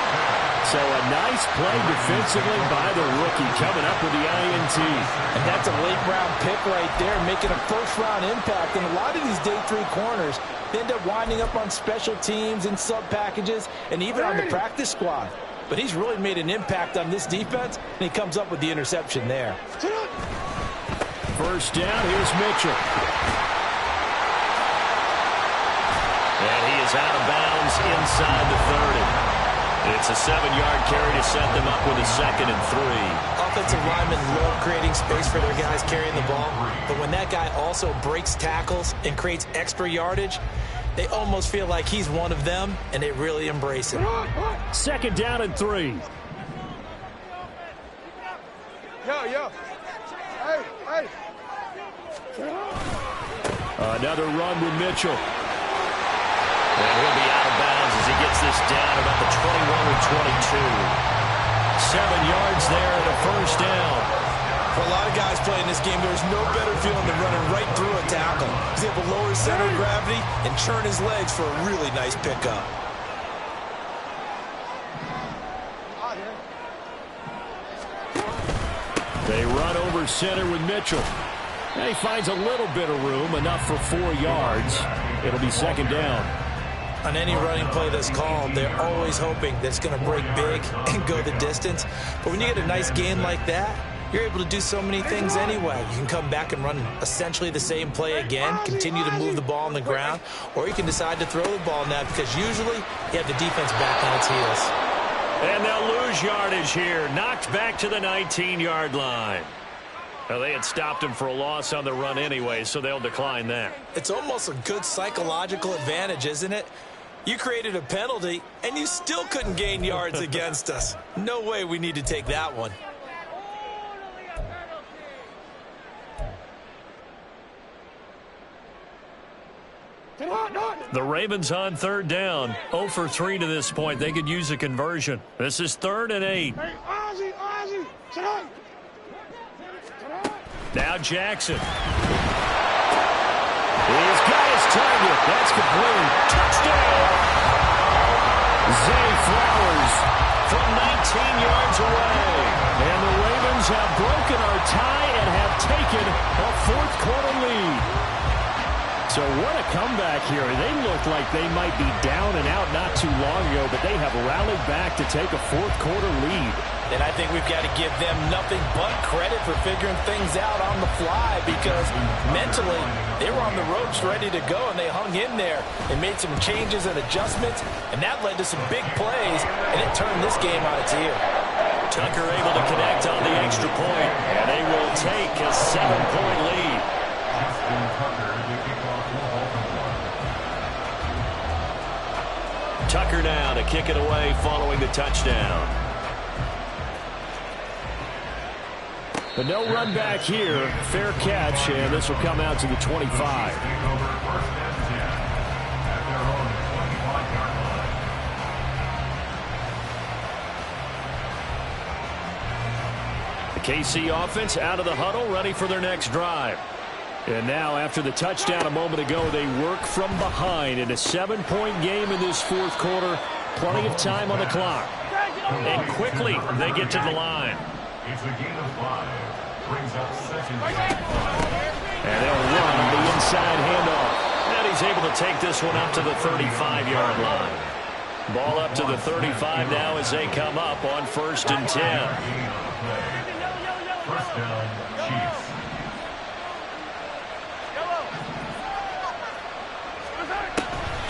So a nice play defensively by the rookie coming up with the INT. And that's a late-round pick right there, making a first-round impact. And a lot of these day 3 corners end up winding up on special teams and sub-packages and even on the practice squad. But he's really made an impact on this defense, and he comes up with the interception there. 1st down, here's Mitchell. And he is out of bounds inside the 30. It's a 7-yard carry to set them up with a 2nd and 3. Offensive linemen love creating space for their guys carrying the ball, but when that guy also breaks tackles and creates extra yardage, they almost feel like he's one of them, and they really embrace it. 2nd down and 3. Yo. Hey. Another run with Mitchell. And he'll be out of bounds as he gets this down about the 21 or 22. 7 yards there and a 1st down. For a lot of guys playing this game, there's no better feeling than running right through a tackle. He's able to lower his center of gravity and churn his legs for a really nice pickup. They run over center with Mitchell. And he finds a little bit of room, enough for 4 yards. It'll be 2nd down. On any running play that's called, they're always hoping that it's going to break big and go the distance. But when you get a nice gain like that, you're able to do so many things anyway. You can come back and run essentially the same play again, continue to move the ball on the ground, or you can decide to throw the ball now because usually you have the defense back on its heels. And they'll lose yardage here. Knocked back to the 19-yard line. Well, they had stopped him for a loss on the run anyway, so they'll decline that. It's almost a good psychological advantage, isn't it? You created a penalty, and you still couldn't gain yards against us. No way we need to take that one. The Ravens on third down. 0 for 3 to this point. They could use a conversion. This is 3rd and 8. Now Jackson. He's got his target. That's complete. Touchdown. Zay Flowers from 19 yards away. And the Ravens have broken our tie and have taken a fourth-quarter lead. So what a comeback here. They looked like they might be down and out not too long ago, but they have rallied back to take a fourth-quarter lead. And I think we've got to give them nothing but credit for figuring things out on the fly, because mentally they were on the ropes ready to go, and they hung in there and made some changes and adjustments, and that led to some big plays, and it turned this game on its ear. Tucker able to connect on the extra point, and they will take a 7-point lead. Tucker now to kick it away following the touchdown. But no run back here. Fair catch, and this will come out to the 25. The KC offense out of the huddle, ready for their next drive. And now, after the touchdown a moment ago, they work from behind in a 7-point game in this fourth quarter. Plenty of time on the clock. And quickly, they get to the line. It's a gain of 5. Brings up 2nd. And they'll run the inside handoff. And he's able to take this one up to the 35-yard line. Ball up to the 35 now as they come up on 1st and 10. First down, Chiefs.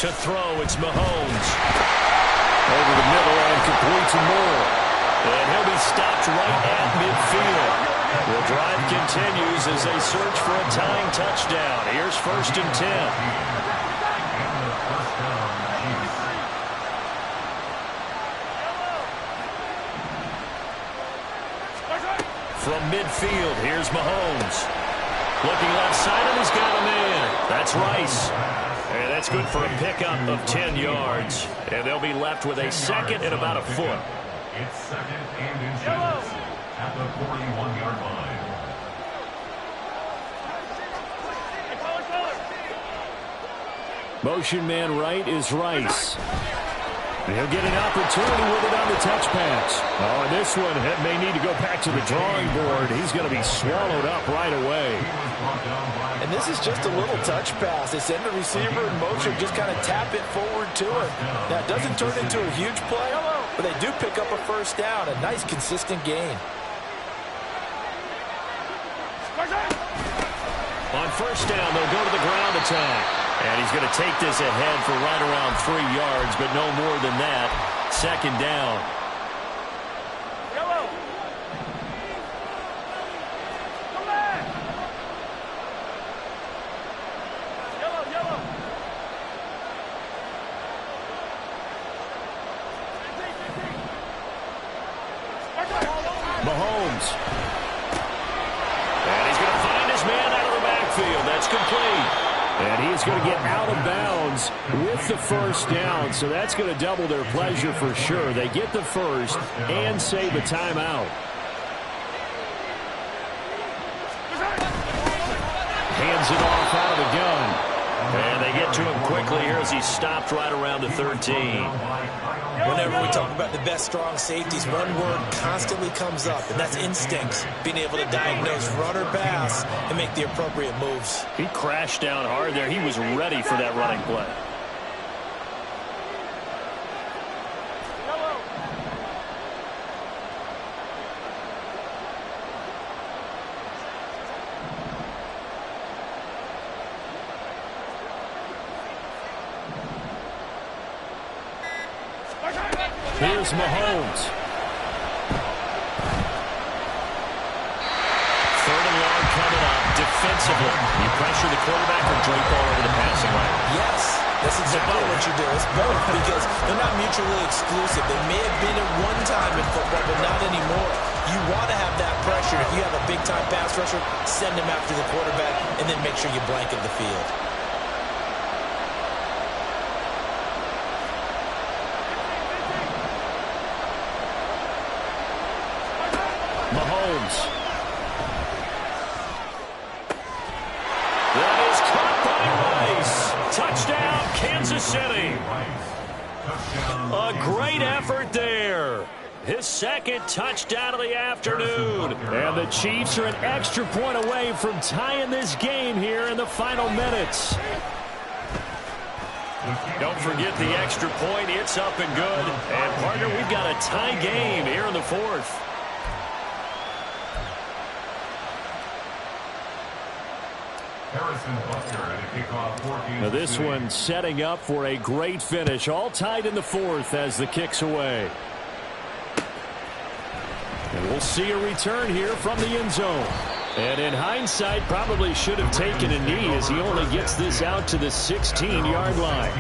To throw, it's Mahomes. Over the middle and complete to Moore. And he'll be stopped right at midfield. The drive continues as they search for a tying touchdown. Here's 1st and 10. From midfield, here's Mahomes. Looking left side, and he's got a man. That's Rice. And that's good for a pickup of 10 yards. And they'll be left with a 2nd and about a foot. It's 2nd and inches at the 41-yard line. Motion man right is Rice. And he'll get an opportunity with it on the touch pass. Oh, and this one may need to go back to the drawing board. He's going to be swallowed up right away. And this is just a little touch pass. They send the receiver in motion, just kind of tap it forward to him. Now, it doesn't turn into a huge play, but they do pick up a first down. A nice, consistent gain. On first down, they'll go to the ground attack. And he's going to take this ahead for right around 3 yards, but no more than that. 2nd down. Yellow. Come back. Yellow. Mahomes. And he's going to find his man out of the backfield. That's complete. And he is going to get out of bounds with the first down, so that's going to double their pleasure for sure. They get the first and save a timeout. Hands it off out of the gun. And they get to him quickly here as he's stopped right around the 13. Whenever we talk about the best strong safeties, one word constantly comes up, and that's instincts. Being able to diagnose run or pass and make the appropriate moves. He crashed down hard there. He was ready for that running play. Here's Mahomes. 3rd and long coming up defensively. You pressure the quarterback or drape all over the passing lane? Yes, that's exactly what you do. It's both, because they're not mutually exclusive. They may have been at one time in football, but not anymore. You want to have that pressure. If you have a big-time pass rusher, send him after the quarterback, and then make sure you blanket the field. Mahomes. That is caught by Rice. Touchdown, Kansas City. A great effort there. His second touchdown of the afternoon. And the Chiefs are an extra point away from tying this game here in the final minutes. Don't forget the extra point. It's up and good. And, partner, we've got a tie game here in the fourth. Now this one setting up for a great finish. All tied in the fourth as the kick's away. And we'll see a return here from the end zone. And in hindsight, probably should have taken a knee as he only gets this out to the 16-yard line.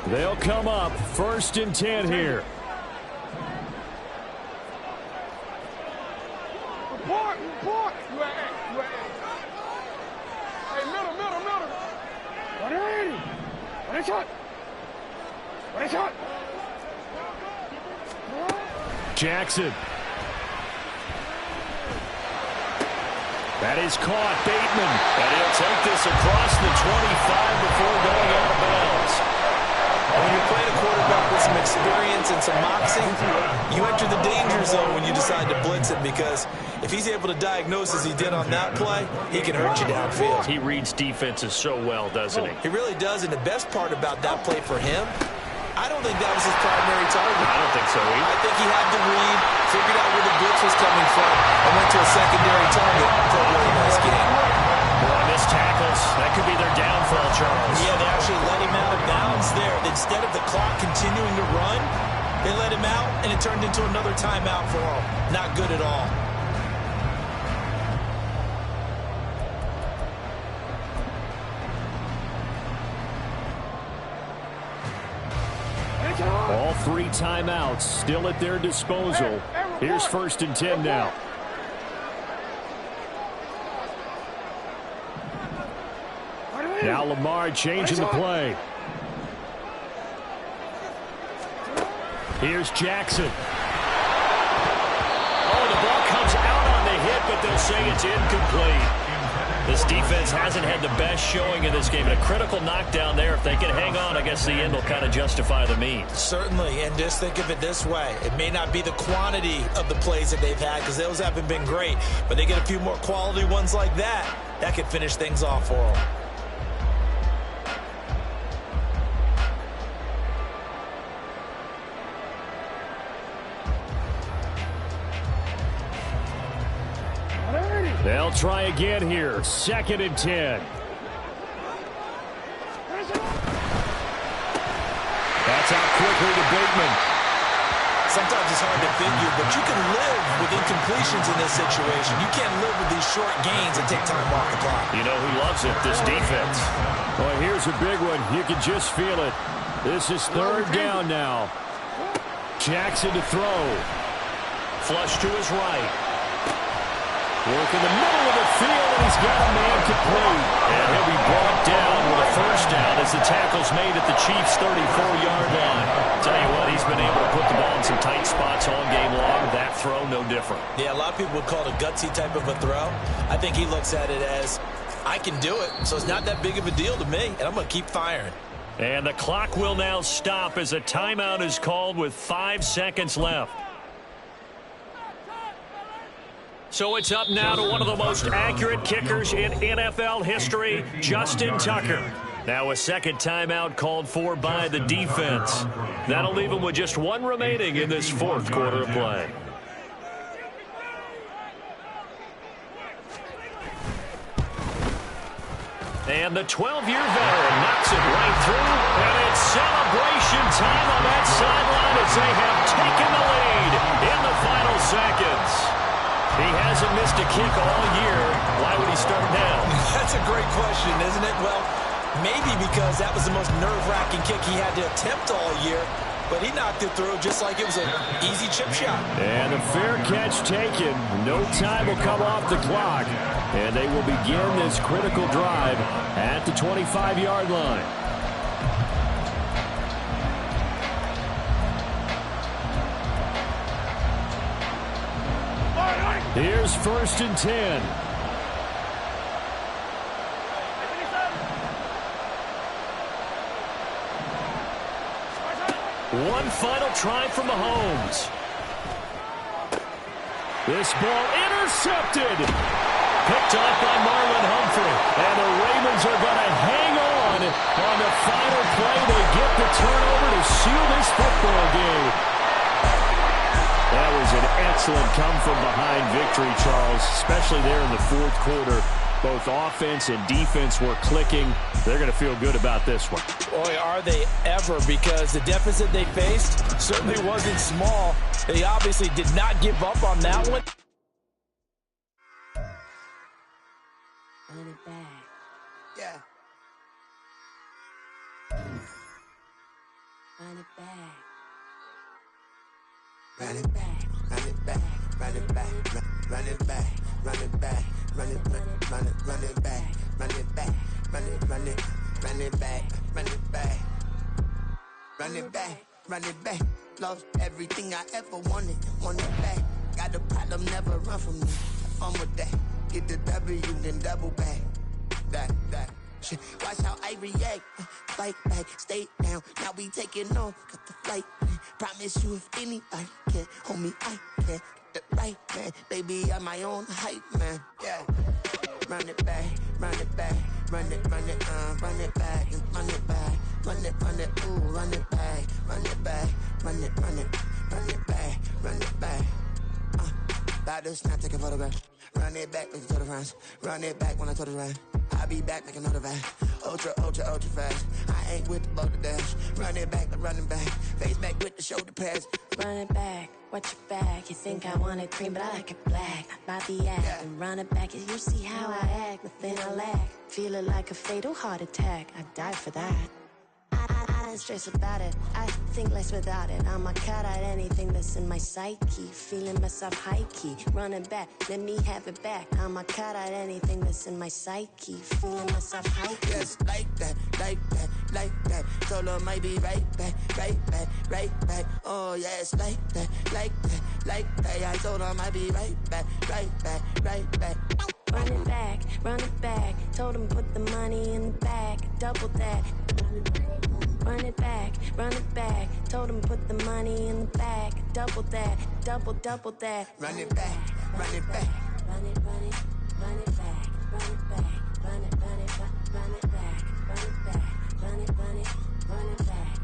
They'll come up 1st and 10 here. Report. You at. Hey, middle. 180. What a shot. Jackson. That is caught. Bateman. And he'll take this across the 25 before going out of bounds. When you're playing a quarterback with some experience and some moxie, you enter the danger zone when you decide to blitz it, because if he's able to diagnose as he did on that play, he can hurt you downfield. He reads defenses so well, doesn't he? He really does, and the best part about that play for him, I don't think that was his primary target. I don't think so either. I think he had to read, figured out where the blitz was coming from, and went to a secondary target for a really nice game. Boy, missed tackles. That could be their downfall, Charles. Yeah, they actually let him out of bounds there. Instead of the clock continuing to run, they let him out, and it turned into another timeout for him. Not good at all. All 3 timeouts still at their disposal. Here's 1st and 10 now. Now Lamar changing the play. Here's Jackson. Oh, the ball comes out on the hit, but they'll say it's incomplete. This defense hasn't had the best showing in this game. And a critical knockdown there. If they can hang on, I guess the end will kind of justify the means. Certainly, and just think of it this way. It may not be the quantity of the plays that they've had, because those haven't been great, but they get a few more quality ones like that. That could finish things off for them. They'll try again here. 2nd and 10. That's out quickly to Bateman. Sometimes it's hard to figure, but you can live with incompletions in this situation. You can't live with these short gains and take time off the clock. You know who loves it? This defense. Well, here's a big one. You can just feel it. This is 3rd down now. Jackson to throw. Flush to his right. Work in the middle of the field, and he's got a man complete. And he'll be brought down with a 1st down as the tackle's made at the Chiefs' 34-yard line. Tell you what, he's been able to put the ball in some tight spots all game long. That throw, no different. Yeah, a lot of people would call it a gutsy type of a throw. I think he looks at it as, I can do it, so it's not that big of a deal to me, and I'm going to keep firing. And the clock will now stop as a timeout is called with 5 seconds left. So it's up now to one of the most accurate kickers in NFL history, Justin Tucker. Now a 2nd timeout called for by the defense. That'll leave him with just 1 remaining in this 4th quarter of play. And the 12-year veteran knocks it right through, and it's celebration time on that sideline as they have taken the lead in the final seconds. He hasn't missed a kick all year. Why would he start now? That's a great question, isn't it? Well, maybe because that was the most nerve-wracking kick he had to attempt all year, but he knocked it through just like it was an easy chip shot. And a fair catch taken. No time will come off the clock. And they will begin this critical drive at the 25-yard line. Here's 1st and 10. One final try from Mahomes. This ball intercepted. Picked off by Marlon Humphrey. And the Ravens are going to hang on the final play. They get the turnover to seal this football game. That was an excellent come-from-behind victory, Charles, especially there in the 4th quarter. Both offense and defense were clicking. They're going to feel good about this one. Boy, are they ever, because the deficit they faced certainly wasn't small. They obviously did not give up on that one. Run it back. Yeah. Run it back. Run it back, run it back, run it back, run it back, run it back, run it back, run it back, run it back, run it back, run it back, run it back. Lost everything I ever wanted it back. Got a problem, never run from me. I'm with that. Get the W, then double back. That. Shit. Watch how I react. Fight back, stay down. Now we taking off. Got the flight. Promise you if anybody can, homie, I can. Get the right man. Baby, I'm my own hype man. Yeah. Run it back, run it back. Run it back, and run it back. Run it, ooh, run it back. Run it back, run it back, run it back. About to snap, take a photograph. Run it back, make it to the friends. Run it back when I told it right. I'll be back, make another van. Ultra fast. I ain't with the boulder dash. Run it back, running back. Face back with the shoulder pads. Run it back, watch your back. You think I want it cream, but I like it black. Not by the act, Yeah. and run it back. You see how I act, nothing I lack. Feel it like a fatal heart attack. I'd die for that. I don't stress about it. I think less without it. I'ma cut out anything that's in my psyche. Feeling myself high-key. Running back, let me have it back. I'ma cut out anything that's in my psyche. Feeling myself high-key. Yes, like that. Told her might be right back. Oh, yes, like that. I told her might be right back. Run it back. Told him put the money in the bag. Double that. Run it back. Told him put the money in the bag. Double that. Double that. Run it back. Run it back. Run it back. Run it back. Run it back. Run it back. Run it back. Run it back.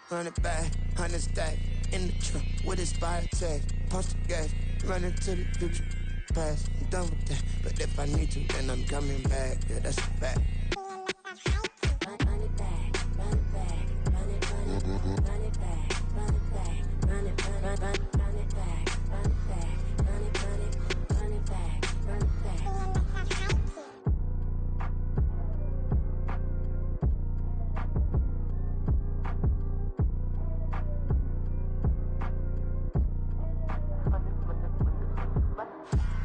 Run it back, 100 stack in the truck with his fire tag. Punch the gas, running to the future. Past, I'm done with that. But if I need to, then I'm coming back. Yeah, that's a fact. Run it back. Run it back. Run it back. Run it back. Run it back. Run it back. Run it back. Run it back. Run it back. Run it back.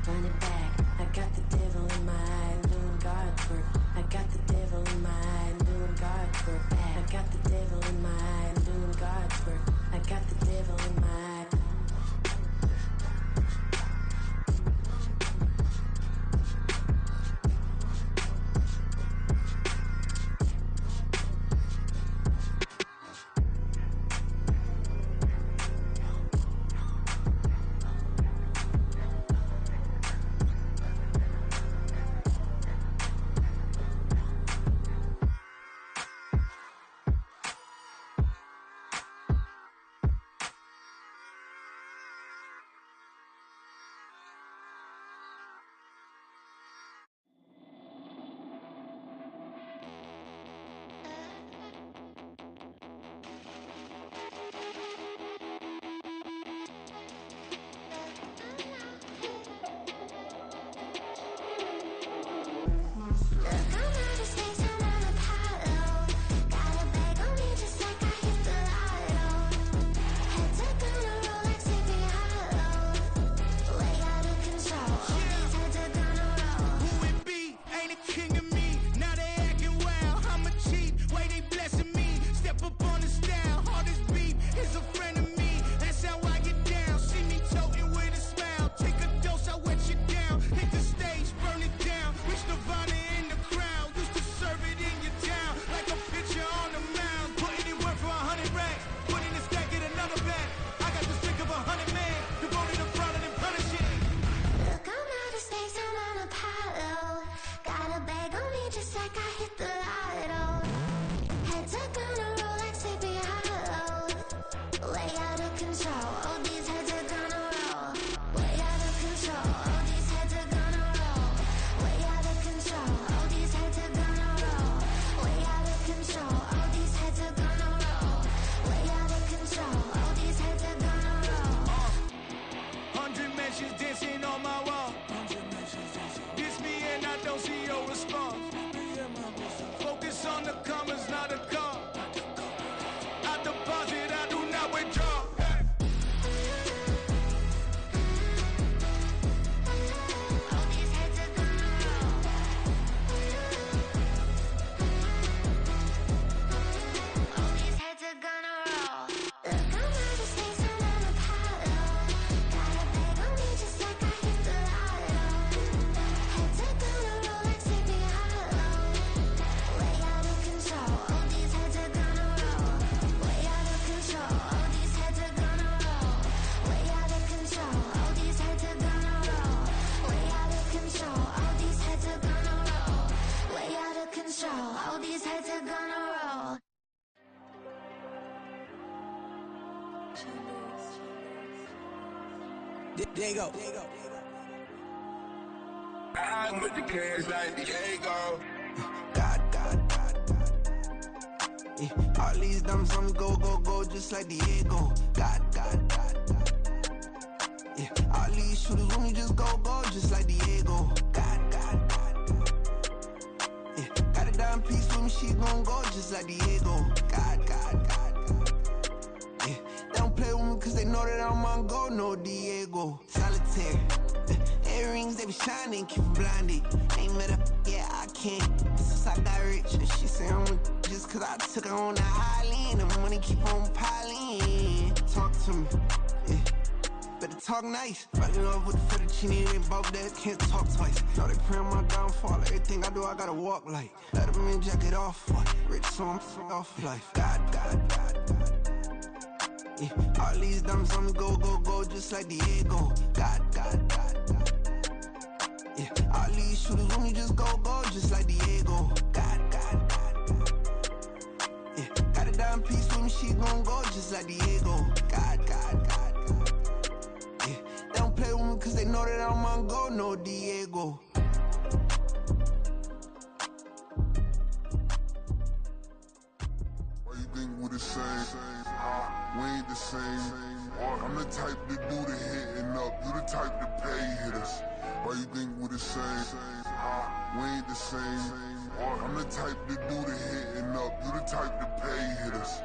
Run it back, I got the devil in my eye, I'm doing God's work. I got the devil in my eye, I'm doing God's work. I got the devil in my eye, I'm doing God's work. I got the devil in my eye. control. All these heads are gonna roll. Way out of control. All these heads are gonna roll. Way out of control. All these heads are gonna roll. Way out of control. All these heads are gonna roll. Way out of control. All these heads are gonna roll. 100 mentions dancing on my wall. Diss me and I don't see your response. Focus on the commas, not the call. I deposit, I do not withdraw. All these heads are gonna roll. All these heads are gonna roll. Look, I'm out of space and I'm Apollo. Got a bag on me just like I hit the lotto. Heads are gonna roll like Sleepy Hollow. Way out of control. All these heads are gonna roll. Way out of control. All these heads are gonna roll. Way out of control. All these heads are gonna roll. Way out of control. All these heads are gonna roll. Way out of control. All these heads are gonna roll. Diego. I'm with the cash like Diego. God. Yeah. All these dumps on me go, just like Diego. God. Yeah. All these shooters when we just go, just like Diego. God. Yeah. Got a dime piece with me, she gon' go just like Diego. God. Yeah. They don't play with me cause they know that I'm on go, no Diego. Solitaire. Earrings, they be shining, keep blinded. Ain't met up, yeah, I can't. Since I got rich, and she say I'm just cause I took her on the island. The money keep on piling. Talk to me, yeah. Better talk nice. Fucking up with the fettuccine, ain't both that, can't talk twice. Know they pray on my downfall, everything I do, I gotta walk like. Let them in, jacket off, rich, so I'm off life. God. Yeah. All these dumps on me go, just like Diego. God. Yeah. All these shooters when we just go, just like Diego. God. Yeah. Got a dime piece with me, she gon' go just like Diego. God. Yeah. They don't play with me cause they know that I'm on go, no Diego. Why you think we the same? We ain't the same. I'm the type to do the hitting up. You the type to pay hitters. Why you think we the same? We ain't the same. I'm the type to do the hitting up. You the type to pay hitters.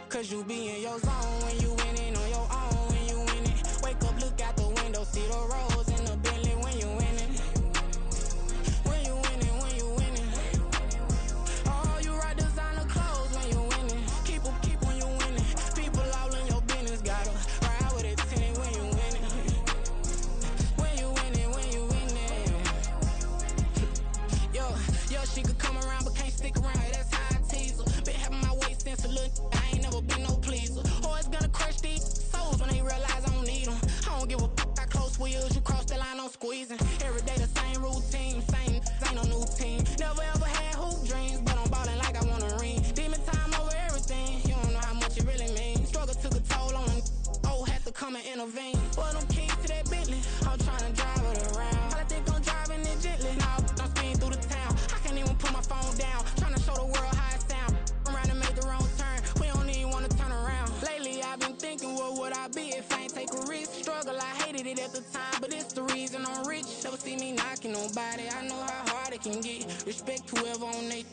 Cause you be in your zone when you winning on your own when you winning. Wake up, look out the window, see the rose in the Bentley when you winning. When you winning. Oh, you right designer clothes when you winning. Keep when you winning. People all in your business, gotta ride with it tinted when you winning. When you winning. Yo, she could come around but can't stick around. That's how I tease her. Been having my waist since a little. I ain't never been no pleaser. Always gonna crush these souls when they realize I don't need them. I don't give a fuck, I close wheels, you cross the line, I'm squeezing. Every day the same routine, ain't no new team. Never ever had hoop dreams, but I'm ballin' like I want a ring. Demon time over everything, you don't know how much it really means. Struggle took a toll on them, had to come and intervene. Boy, them keys to that Bentley, I'm tryna drive it around. I think I'm driving it gently, now I'm speeding through the town. I can't even put my phone down, tryna show the world how it sound. Around and made the wrong turn, we don't even wanna turn around. Lately I've been thinking, what would I be if I ain't take a risk? Struggle, I hated it at the time, but it's the reason I'm rich. Never see me knocking nobody, I know how hard it can get. Respect whoever on they